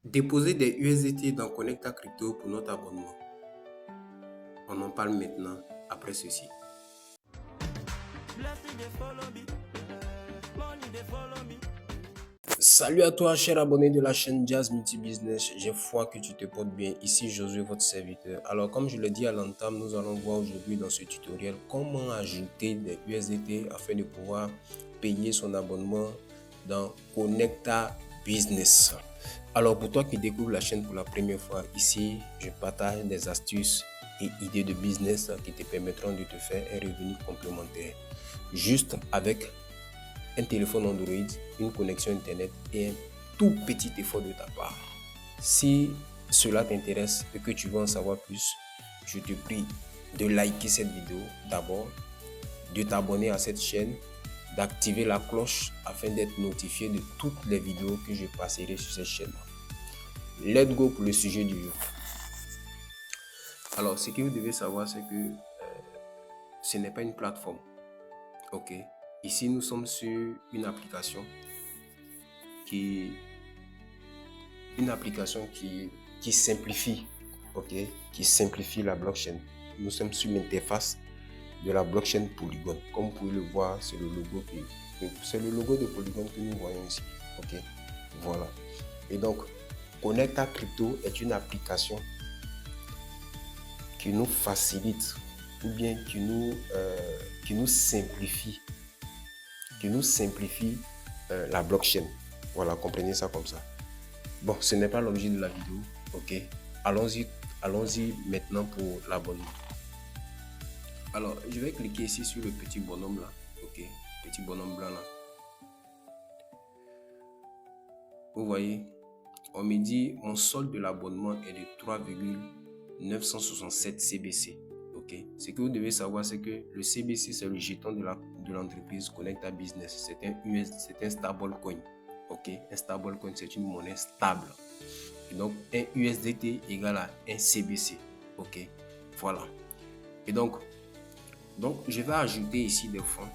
Déposer des USDT dans Connecta Crypto pour notre abonnement. On en parle maintenant après ceci. Salut à toi, cher abonné de la chaîne Jazz Multi Business. J'ai foi que tu te portes bien. Ici Josué, votre serviteur. Alors, comme je l'ai dit à l'entame, nous allons voir aujourd'hui dans ce tutoriel comment ajouter des USDT afin de pouvoir payer son abonnement dans Connecta Business. Alors, pour toi qui découvre la chaîne pour la première fois, ici, je partage des astuces et idées de business qui te permettront de te faire un revenu complémentaire. Juste avec un téléphone Android, une connexion Internet et un tout petit effort de ta part. Si cela t'intéresse et que tu veux en savoir plus, je te prie de liker cette vidéo d'abord, de t'abonner à cette chaîne, d'activer la cloche afin d'être notifié de toutes les vidéos que je passerai sur cette chaîne. Let's go pour le sujet du jour. Alors, ce que vous devez savoir, c'est que ce n'est pas une plateforme. Ok. Ici, nous sommes sur une application qui simplifie, ok, qui simplifie la blockchain. Nous sommes sur l'interface de la blockchain Polygon. Comme vous pouvez le voir, c'est le logo de Polygon que nous voyons ici. Ok, voilà. Et donc, Connecta Crypto est une application qui nous facilite ou bien qui nous simplifie la blockchain. Voilà, comprenez ça comme ça. Bon, ce n'est pas l'objet de la vidéo. Ok, allons-y maintenant pour l'abonnement. Alors, je vais cliquer ici sur le petit bonhomme là. Ok, petit bonhomme blanc là. Vous voyez, on me dit mon solde de l'abonnement est de 3,967 CBC. Ok, ce que vous devez savoir, c'est que le CBC, c'est le jeton de l'entreprise Connecta Business. C'est un stablecoin. Ok, un stablecoin, c'est une monnaie stable. Et donc, un USDT égale à un CBC. Ok, voilà. Et donc, je vais ajouter ici des fonds.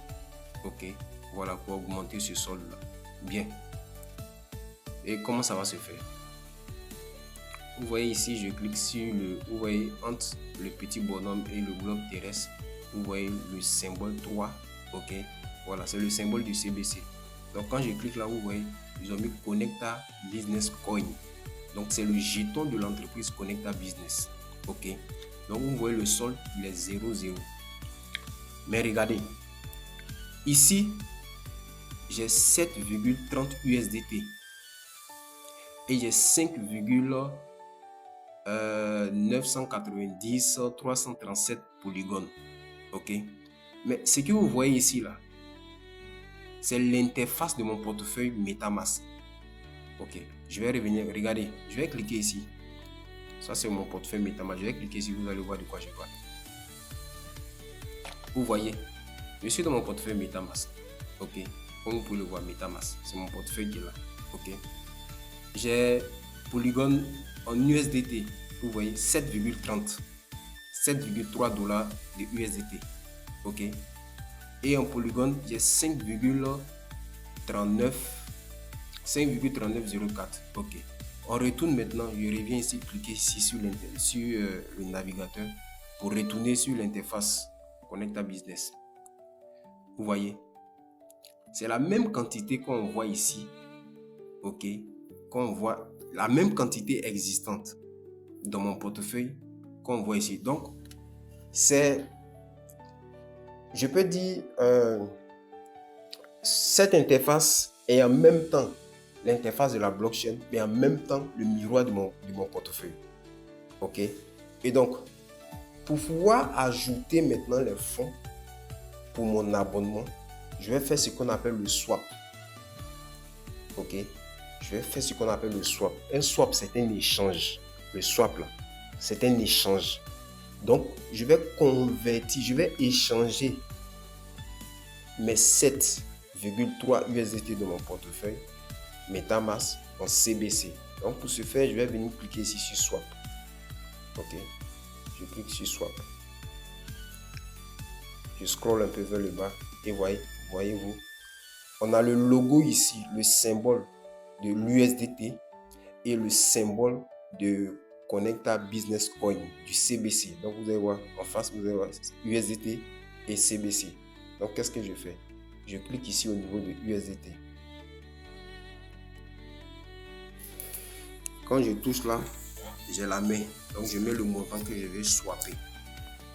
Ok, voilà, pour augmenter ce solde-là. Bien. Et comment ça va se faire? Vous voyez ici, je clique sur vous voyez entre le petit bonhomme et le bloc terrestre, vous voyez le symbole 3. Ok, voilà, c'est le symbole du CBC. Donc quand je clique là, vous voyez, ils ont mis Connecta Business Coin. Donc c'est le jeton de l'entreprise Connecta Business. Ok, donc vous voyez le solde, il est 0,0. Mais regardez, ici, j'ai 7,30 USDT et j'ai 5,990 337 polygones. Ok, mais ce que vous voyez ici là, c'est l'interface de mon portefeuille MetaMask. Ok, je vais revenir, regardez, je vais cliquer ici. Ça c'est mon portefeuille MetaMask. Je vais cliquer ici, vous allez voir de quoi je parle. Vous voyez, je suis dans mon portefeuille MetaMask. Ok, comme vous pouvez le voir, MetaMask, c'est mon portefeuille qui est là. Ok, j'ai Polygon en USDT. Vous voyez, 7,30, 7,3 dollars de USDT. Ok, et en Polygon, j'ai 5,3904. Ok, on retourne maintenant. Je reviens ici, cliquer ici sur le navigateur pour retourner sur l'interface Connecta Business. Vous voyez, c'est la même quantité qu'on voit ici. Ok, qu'on voit la même quantité existante dans mon portefeuille qu'on voit ici. Donc, c'est, je peux dire, cette interface est en même temps l'interface de la blockchain, mais en même temps le miroir de mon portefeuille. Ok, et donc, pour pouvoir ajouter maintenant les fonds pour mon abonnement, je vais faire ce qu'on appelle le swap. Ok, je vais faire ce qu'on appelle le swap. Un swap, c'est un échange. Le swap là, c'est un échange. Donc, je vais convertir, je vais échanger mes 7,3 USDT de mon portefeuille MetaMask en CBC. Donc, pour ce faire, je vais venir cliquer ici sur swap. Ok, je clique sur swap. Je scroll un peu vers le bas et voyez-vous, on a le logo ici, le symbole de l'USDT et le symbole de Connecta Business Coin du CBC. Donc vous allez voir en face, vous allez voir USDT et CBC. Donc qu'est-ce que je fais? Je clique ici au niveau de USDT. Quand je touche là, j'ai la main. Donc je mets le montant que je vais swapper.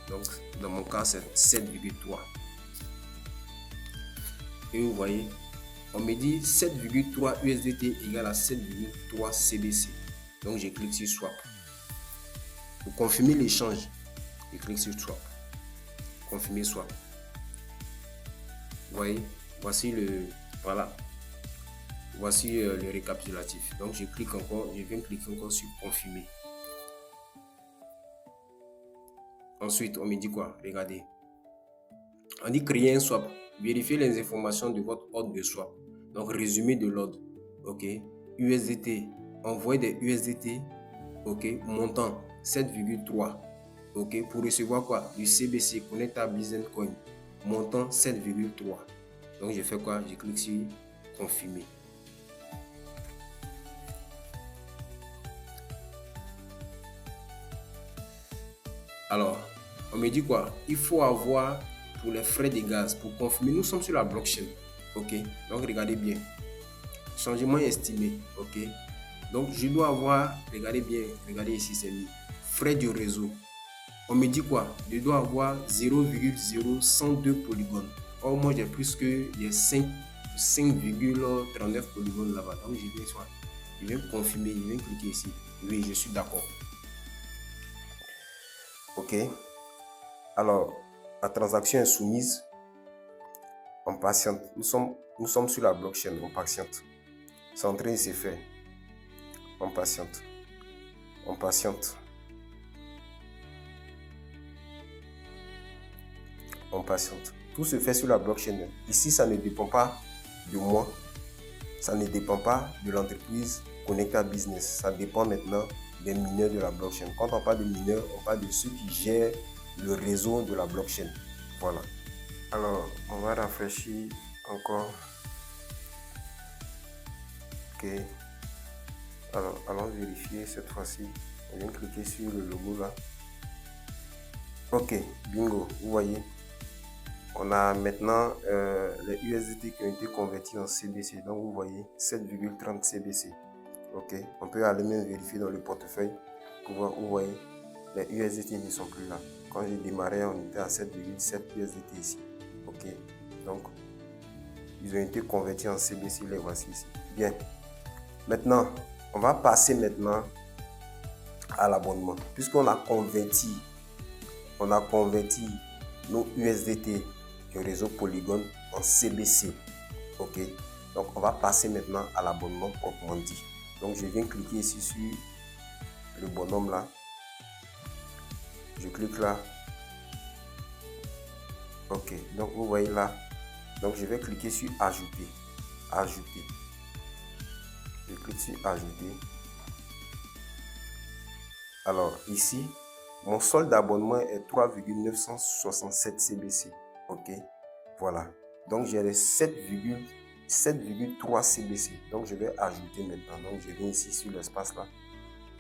Donc dans mon cas c'est 7,3. Et vous voyez, on me dit 7,3 USDT égale à 7,3 CBC. Donc je clique sur swap. Pour confirmer l'échange, je clique sur swap. Confirmer swap. Vous voyez, voici le récapitulatif. Donc je viens cliquer encore sur confirmer. Ensuite, on me dit quoi? Regardez. On dit créer un swap. Vérifiez les informations de votre ordre de swap. Donc résumé de l'ordre. OK. USDT. Envoyer des USDT. OK. Montant 7,3. OK. Pour recevoir quoi? Du CBC, Connecta Business Coin. Montant 7,3. Donc je fais quoi? Je clique sur confirmer. Alors, on me dit quoi? Il faut avoir pour les frais de gaz. Pour confirmer, nous sommes sur la blockchain. OK. Donc regardez bien. Changement estimé. OK. Donc je dois avoir, regardez bien, regardez ici, c'est mis frais du réseau. On me dit quoi? Je dois avoir 0,0102 polygones. Or, moi, j'ai plus que les 5,39 polygones là-bas. Donc, je viens confirmer, je viens cliquer ici. Oui, je suis d'accord. OK. Alors, la transaction est soumise. On patiente. Nous sommes sur la blockchain. On patiente. C'est en train de se faire. On patiente. On patiente. On patiente. Tout se fait sur la blockchain. Ici, ça ne dépend pas de moi. Ça ne dépend pas de l'entreprise Connecta Business. Ça dépend maintenant des mineurs de la blockchain. Quand on parle de mineurs, on parle de ceux qui gèrent le réseau de la blockchain. Voilà. Alors, on va rafraîchir encore. OK. Alors, allons vérifier cette fois-ci. On vient cliquer sur le logo là. OK. Bingo. Vous voyez. On a maintenant les USDT qui ont été convertis en CBC. Donc, vous voyez 7,30 CBC. OK. On peut aller même vérifier dans le portefeuille pour voir où vous voyez les USDT ne sont plus là. Quand j'ai démarré, on était à 7,7 USDT ici. OK. Donc, ils ont été convertis en CBC. Les voici ici. Bien. Maintenant, on va passer maintenant à l'abonnement. Puisqu'on a converti nos USDT du réseau Polygon en CBC. OK. Donc, on va passer maintenant à l'abonnement proprement dit. Donc, je viens cliquer ici sur le bonhomme là. Je clique là. OK. Donc, vous voyez là. Donc, je vais cliquer sur ajouter. Ajouter. Je clique sur ajouter. Alors, ici, mon solde d'abonnement est 3,967 CBC. OK. Voilà. Donc, j'ai les 7,3 CBC. Donc, je vais ajouter maintenant. Donc, je viens ici sur l'espace là.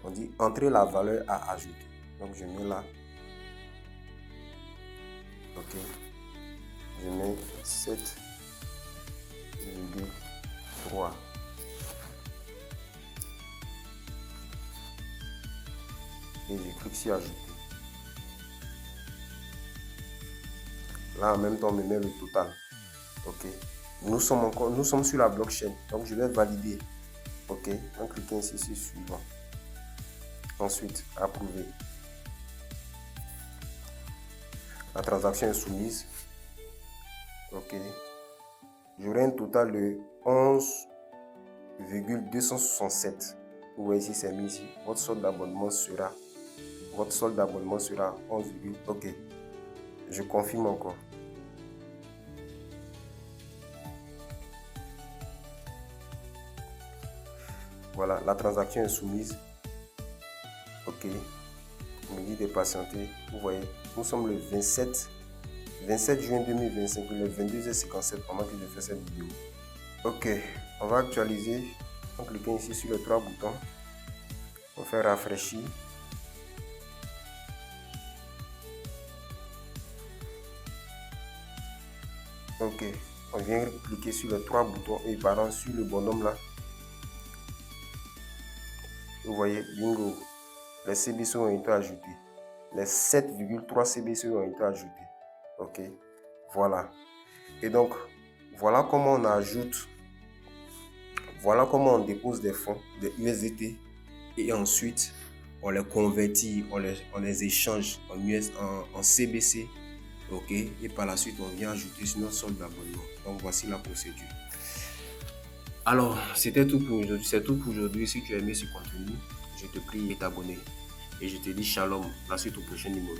On dit entrer la valeur à ajouter. Donc, je mets là. OK. Je mets 7,3. Et je clique sur ajouter. Là, en même temps, on me met le total. OK. Nous sommes sur la blockchain. Donc, je vais valider. OK. En cliquant ici sur suivant. Ensuite, approuver. La transaction est soumise. OK. J'aurai un total de 11,267. Vous voyez ici, c'est mis ici. Votre solde d'abonnement sera 11, OK. Je confirme encore. Voilà, la transaction est soumise. OK. On me dit de patienter. Vous voyez, nous sommes le 27 juin 2025, le 22h57 pendant que je fais cette vidéo. OK, on va actualiser en cliquant ici sur les trois boutons. fait rafraîchir. Ok, on vient cliquer sur les 3 boutons et pardon sur le bonhomme là. Vous voyez, bingo, les CBC ont été ajoutés. Les 7,3 CBC ont été ajoutés. Ok, voilà. Et donc, voilà comment on ajoute, voilà comment on dépose des fonds, des USDT. Et ensuite, on les convertit, on les échange en CBC. Ok, et par la suite, on vient ajouter sur notre solde d'abonnement. Donc, voici la procédure. Alors, c'était tout pour aujourd'hui. C'est tout pour aujourd'hui. Si tu as aimé ce contenu, je te prie de t'abonner. Et je te dis shalom. La suite au prochain numéro.